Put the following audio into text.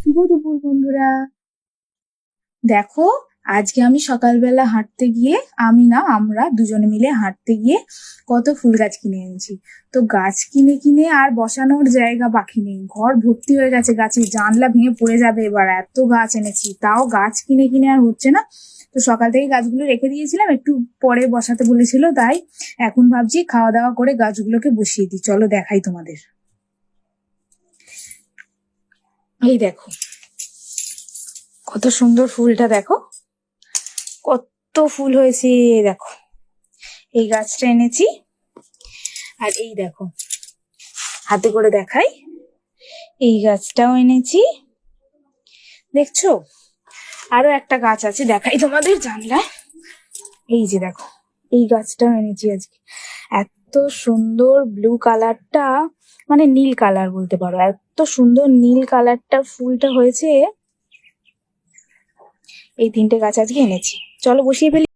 শুভ দুপুর বন্ধুরা। দেখো, আজকে আমি সকালবেলা হাঁটতে গিয়ে আমরা দুজনে মিলে হাঁটতে গিয়ে কত ফুল গাছ কিনে এনেছি। তো গাছ কিনে কিনে আর বসানোর জায়গা বাকি নেই, ঘর ভর্তি হয়ে গেছে গাছে, জানলা ভেঙে পড়ে যাবে। এবার এত গাছ এনেছি, তাও গাছ কিনে কিনে আর হচ্ছে না। তো সকাল থেকে গাছগুলো রেখে দিয়েছিলাম, একটু পরে বসাতে বলেছিল, তাই এখন ভাবছি খাওয়া দাওয়া করে গাছগুলোকে বসিয়ে দিই। চলো দেখাই তোমাদের। এই দেখো কত সুন্দর ফুলটা, দেখো কত ফুল হয়েছে। দেখো, এই গাছটা এনেছি, আর এই দেখো হাতে করে দেখাই, এই গাছটাও এনেছি, দেখছো? আরো একটা গাছ আছে, দেখাই তোমাদের জানলায়। এই যে দেখো, এই গাছটাও এনেছি আজকে। এত সুন্দর ব্লু কালারটা, মানে নীল কালার বলতে পারো, এত সুন্দর নীল কালারটার ফুলটা হয়েছে। এই তিনটে গাছ আজকে এনেছি, চলো বসিয়ে ফেলি।